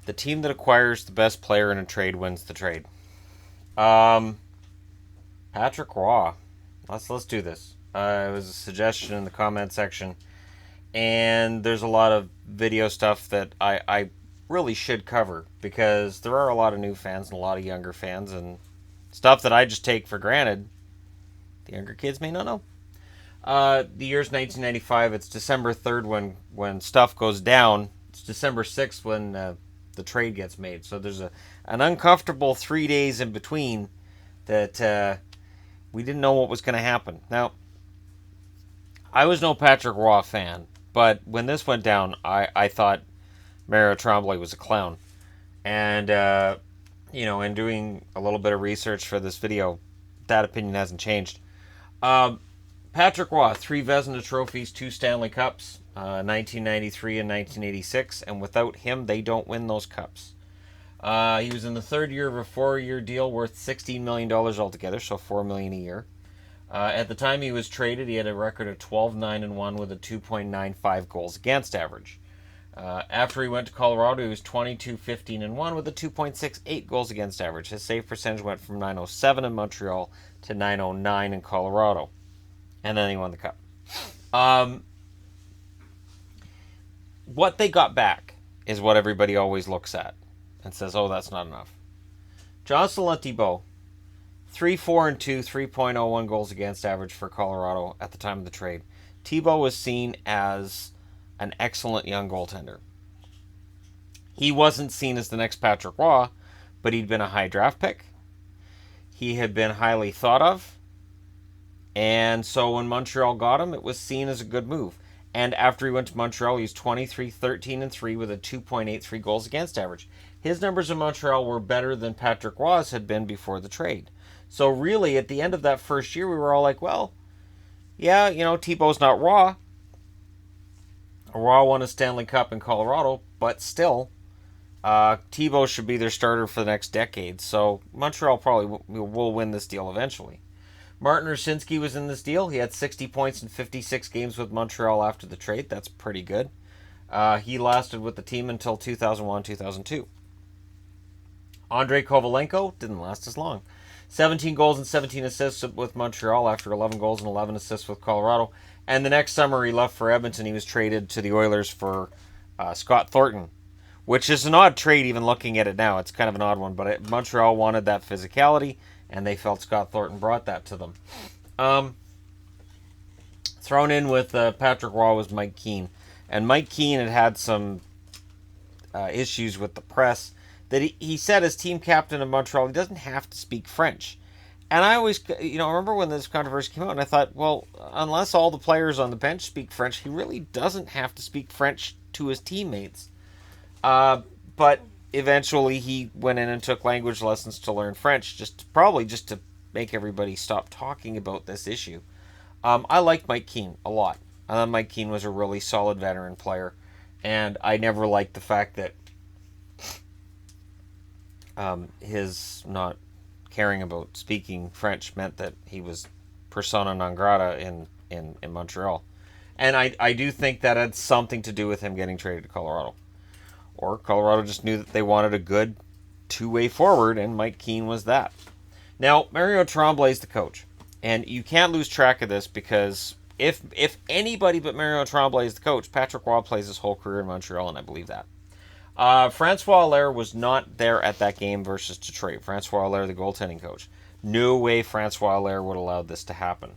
The team that acquires the best player in a trade wins the trade. Um, Patrick Roy. Let's do this. It was a suggestion in the comment section, and there's a lot of video stuff that I really should cover because there are a lot of new fans and a lot of younger fans and stuff that I just take for granted. The younger kids may not know. The year's 1995. It's December 3rd when stuff goes down. It's December 6th when the trade gets made. So there's an uncomfortable 3 days in between that we didn't know what was going to happen. Now, I was no Patrick Roy fan, but when this went down, I thought Mario Tremblay was a clown. And, in doing a little bit of research for this video, that opinion hasn't changed. Patrick Roy, 3 Vezina trophies, 2 Stanley Cups, 1993 and 1986, and without him, they don't win those cups. He was in the third year of a 4-year deal worth $16 million altogether, so $4 million a year. At the time he was traded, he had a record of 12-9-1 with a 2.95 goals against average. After he went to Colorado, he was 22-15-1 with a 2.68 goals against average. His save percentage went from .907 in Montreal to .909 in Colorado. And then he won the cup. What they got back is what everybody always looks at and says, oh, that's not enough. Jocelyn Thibault, 3-4-2, 3.01 goals against average for Colorado at the time of the trade. Thibault was seen as an excellent young goaltender. He wasn't seen as the next Patrick Roy, but he'd been a high draft pick. He had been highly thought of. And so when Montreal got him, it was seen as a good move. And after he went to Montreal, he was 23-13-3 with a 2.83 goals against average. His numbers in Montreal were better than Patrick Roy's had been before the trade. So really, at the end of that first year, we were all like, well, yeah, Thibault's not Roy. Roy won a Stanley Cup in Colorado, but still, Thibault should be their starter for the next decade. So Montreal probably will win this deal eventually. Martin Rucinski was in this deal. He had 60 points in 56 games with Montreal after the trade. That's pretty good. He lasted with the team until 2001-2002. Andrei Kovalenko didn't last as long. 17 goals and 17 assists with Montreal after 11 goals and 11 assists with Colorado. And the next summer he left for Edmonton. He was traded to the Oilers for Scott Thornton, which is an odd trade even looking at it now. It's kind of an odd one, but Montreal wanted that physicality, and they felt Scott Thornton brought that to them. Thrown in with Patrick Roy was Mike Keane. And Mike Keane had some issues with the press that he said as team captain of Montreal, he doesn't have to speak French. And I always, remember when this controversy came out, and I thought, well, unless all the players on the bench speak French, he really doesn't have to speak French to his teammates. But eventually he went in and took language lessons to learn French, probably just to make everybody stop talking about this issue. I like Mike Keane a lot. I thought Mike Keane was a really solid veteran player, and I never liked the fact that his not caring about speaking French meant that he was persona non grata in Montreal. And I do think that had something to do with him getting traded to Colorado. Or Colorado just knew that they wanted a good two-way forward, and Mike Keane was that. Now, Mario Tremblay is the coach. And you can't lose track of this because if anybody but Mario Tremblay is the coach, Patrick Roy plays his whole career in Montreal, and I believe that. Francois Allaire was not there at that game versus Detroit. Francois Allaire, the goaltending coach. No way Francois Allaire would allow this to happen.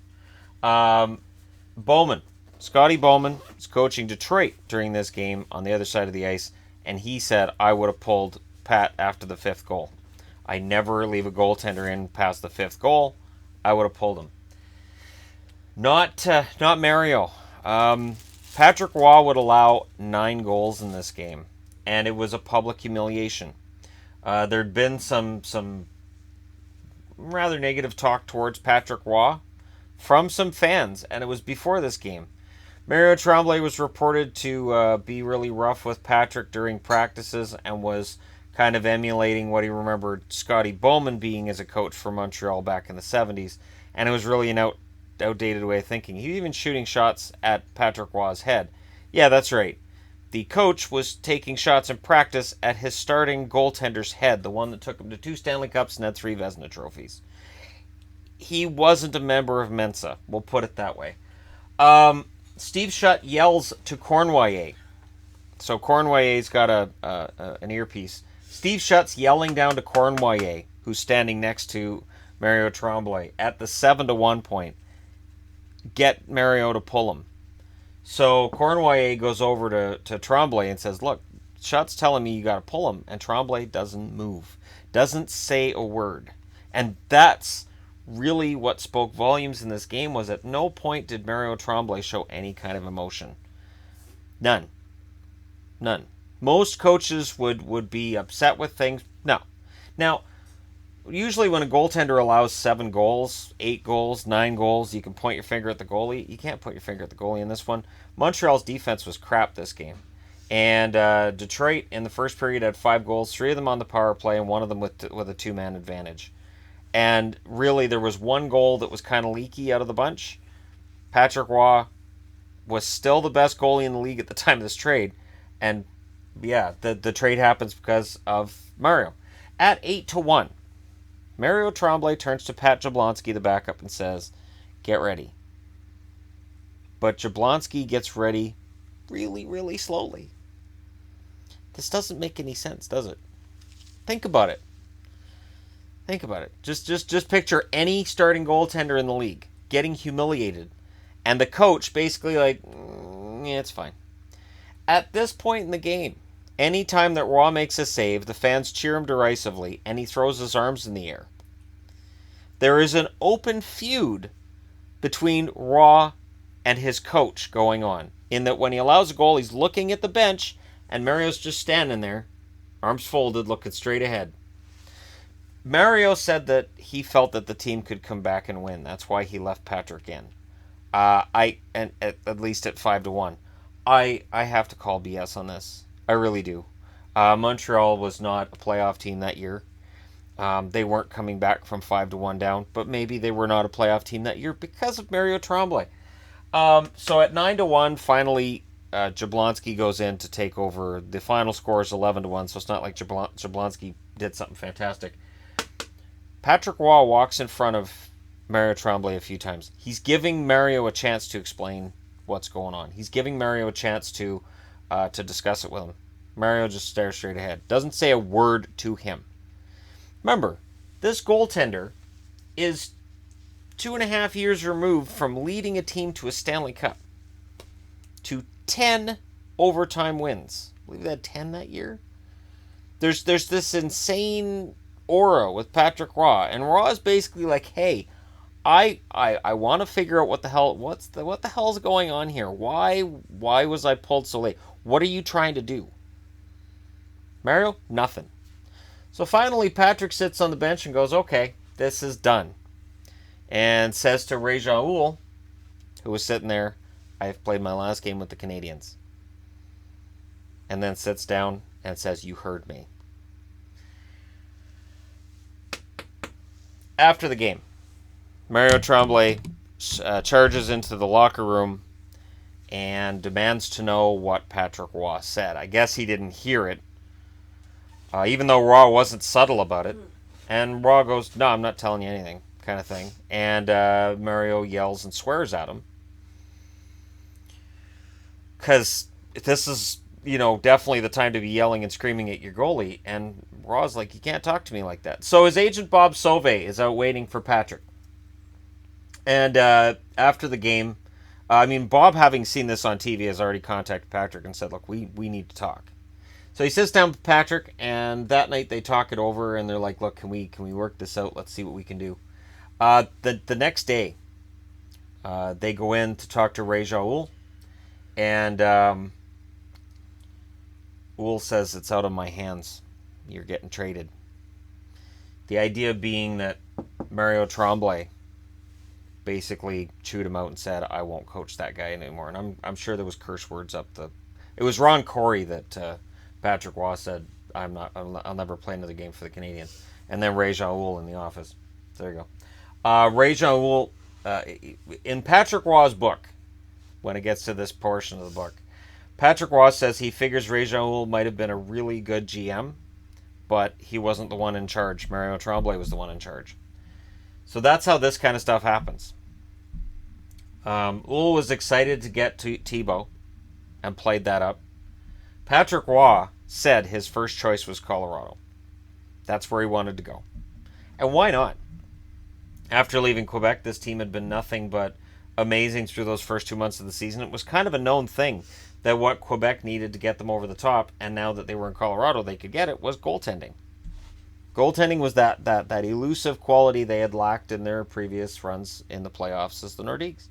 Scotty Bowman is coaching Detroit during this game on the other side of the ice, and he said, I would have pulled Pat after the 5th goal. I never leave a goaltender in past the 5th goal. I would have pulled him. Not Mario. Patrick Roy would allow 9 goals in this game, and it was a public humiliation. There'd been some rather negative talk towards Patrick Roy from some fans, and it was before this game. Mario Tremblay was reported to be really rough with Patrick during practices and was kind of emulating what he remembered Scotty Bowman being as a coach for Montreal back in the 70s, and it was really an outdated way of thinking. He was even shooting shots at Patrick Roy's head. Yeah, that's right. the coach was taking shots in practice at his starting goaltender's head, the one that took him to 2 Stanley Cups and had 3 Vezina trophies. He wasn't a member of Mensa, we'll put it that way. Steve Shutt yells to Cournoyer. So Cournoyer's got an earpiece. Steve Shutt's yelling down to Cournoyer, who's standing next to Mario Tremblay, at the 7-1 point. Get Mario to pull him. So Cournoyer goes over to Tremblay and says, look, Shutt's telling me you got to pull him. And Tremblay doesn't move. Doesn't say a word. And that's really what spoke volumes in this game. Was at no point did Mario Tremblay show any kind of emotion. None. Most coaches would be upset with things. No. Now, usually when a goaltender allows 7 goals, 8 goals, 9 goals, you can point your finger at the goalie. You can't point your finger at the goalie in this one. Montreal's defense was crap this game. And Detroit in the first period had 5 goals, 3 of them on the power play, and 1 of them with a 2-man advantage. And really, there was 1 goal that was kind of leaky out of the bunch. Patrick Roy was still the best goalie in the league at the time of this trade. And, yeah, the trade happens because of Mario. At 8-1, Mario Tremblay turns to Pat Jablonski, the backup, and says, get ready. But Jablonski gets ready really, really slowly. This doesn't make any sense, does it? Think about it. Just picture any starting goaltender in the league getting humiliated, and the coach basically like, yeah, it's fine. At this point in the game, any time that Roy makes a save, the fans cheer him derisively, and he throws his arms in the air. There is an open feud between Roy and his coach going on, in that when he allows a goal, he's looking at the bench, and Mario's just standing there, arms folded, looking straight ahead. Mario said that he felt that the team could come back and win. That's why he left Patrick in. At least at 5-1. I have to call BS on this. I really do. Montreal was not a playoff team that year. They weren't coming back from 5-1 down, but maybe they were not a playoff team that year because of Mario Tremblay. So at 9-1, finally, Jablonski goes in to take over. The final score is 11-1, so it's not like Jablonski did something fantastic. Patrick Roy walks in front of Mario Tremblay a few times. He's giving Mario a chance to explain what's going on. He's giving Mario a chance to discuss it with him. Mario just stares straight ahead. Doesn't say a word to him. Remember, this goaltender is 2.5 years removed from leading a team to a Stanley Cup. To 10 overtime wins. I believe they had 10 that year. There's this insane aura with Patrick Roy, and Roy is basically like, hey, I want to figure out what the hell's going on here. Why was I pulled so late? What are you trying to do? Mario, nothing. So finally Patrick sits on the bench and goes, okay, this is done. And says to Ray Jaoul, who was sitting there, I've played my last game with the Canadiens. And then sits down and says, you heard me. After the game, Mario Tremblay charges into the locker room and demands to know what Patrick Roy said. I guess he didn't hear it, even though Roy wasn't subtle about it. And Roy goes, no, I'm not telling you anything, kind of thing. And Mario yells and swears at him. Because this is, definitely the time to be yelling and screaming at your goalie. And Roy's like, you can't talk to me like that. So his agent, Bob Sauve, is out waiting for Patrick. And after the game, Bob, having seen this on TV, has already contacted Patrick and said, look, we need to talk. So he sits down with Patrick, and that night they talk it over, and they're like, look, can we work this out? Let's see what we can do. The next day, they go in to talk to Ray Jaoul, and Uhl says, it's out of my hands. You're getting traded. The idea being that Mario Tremblay basically chewed him out and said, I won't coach that guy anymore. And I'm sure there was curse words up the... It was Ron Corey that Patrick Roy said, I'll never play another game for the Canadiens. And then Ray Jaoul in the office. There you go. Ray Jaoul, in Patrick Roy's book, when it gets to this portion of the book, Patrick Roy says he figures Réjean might have been a really good GM, but he wasn't the one in charge. Mario Tremblay was the one in charge. So that's how this kind of stuff happens. Uhl was excited to get to Thibault and played that up. Patrick Roy said his first choice was Colorado. That's where he wanted to go. And why not? After leaving Quebec, this team had been nothing but amazing through those first 2 months of the season. It was kind of a known thing that what Quebec needed to get them over the top, and now that they were in Colorado, they could get it, was goaltending. Goaltending was that elusive quality they had lacked in their previous runs in the playoffs as the Nordiques.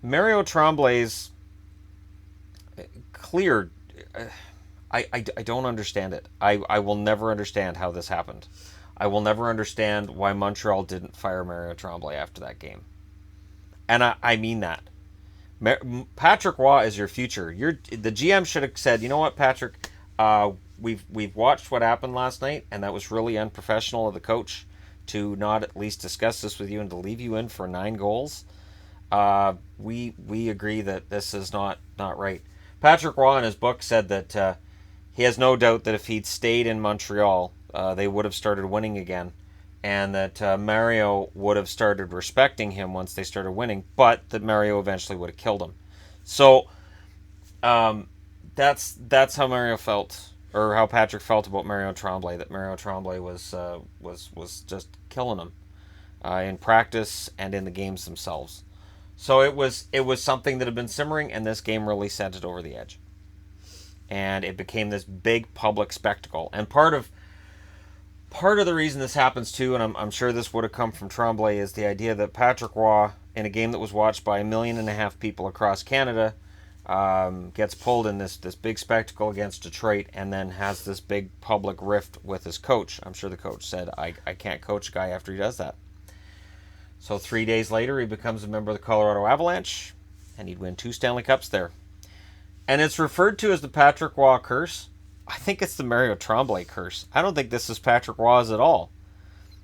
Mario Tremblay's cleared. I don't understand it. I will never understand how this happened. I will never understand why Montreal didn't fire Mario Tremblay after that game. And I mean that. Patrick Roy is your future. The GM should have said, you know what, Patrick, we've watched what happened last night, and that was really unprofessional of the coach to not at least discuss this with you and to leave you in for 9 goals. We agree that this is not right. Patrick Roy in his book said that he has no doubt that if he'd stayed in Montreal, they would have started winning again, and that Mario would have started respecting him once they started winning, but that Mario eventually would have killed him. So that's how Mario felt, or how Patrick felt about Mario Tremblay. That Mario Tremblay was just killing him in practice and in the games themselves. So it was something that had been simmering, and this game really sent it over the edge. And it became this big public spectacle. And part of the reason this happens too, and I'm sure this would have come from Tremblay, is the idea that Patrick Roy, in a game that was watched by 1.5 million people across Canada, gets pulled in this big spectacle against Detroit, and then has this big public rift with his coach. I'm sure the coach said, I can't coach a guy after he does that. So 3 days later, he becomes a member of the Colorado Avalanche, and he'd win 2 Stanley Cups there. And it's referred to as the Patrick Roy curse. I think it's the Mario Tremblay curse. I don't think this is Patrick Roy's at all.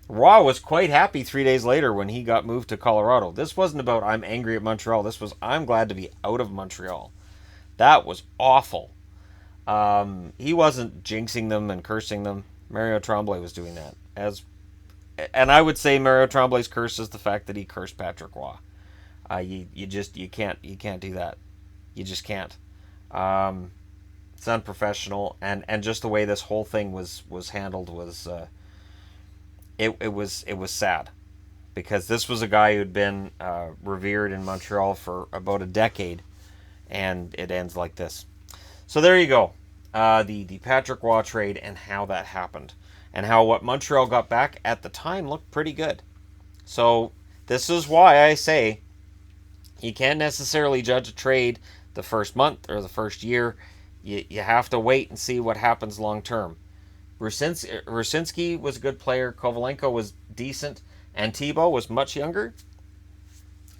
Roy was quite happy 3 days later when he got moved to Colorado. This wasn't about, I'm angry at Montreal. This was, I'm glad to be out of Montreal. That was awful. He wasn't jinxing them and cursing them. Mario Tremblay was doing that. And I would say Mario Tremblay's curse is the fact that he cursed Patrick Roy. You can't do that. You just can't. It's unprofessional, and just the way this whole thing was handled was it was sad, because this was a guy who'd been revered in Montreal for about a decade, and it ends like this. So there you go, the Patrick Roy trade and how that happened, and how what Montreal got back at the time looked pretty good. So this is why I say you can't necessarily judge a trade the first month or the first year. You have to wait and see what happens long term. Rusinski was a good player, Kovalenko was decent, and Thibault was much younger.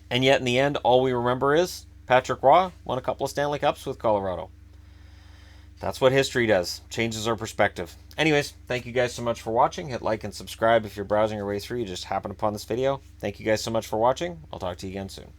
And yet in the end, all we remember is Patrick Roy won a couple of Stanley Cups with Colorado. That's what history does. Changes our perspective. Anyways, thank you guys so much for watching. Hit like and subscribe if you're browsing your way through. You just happen upon this video. Thank you guys so much for watching. I'll talk to you again soon.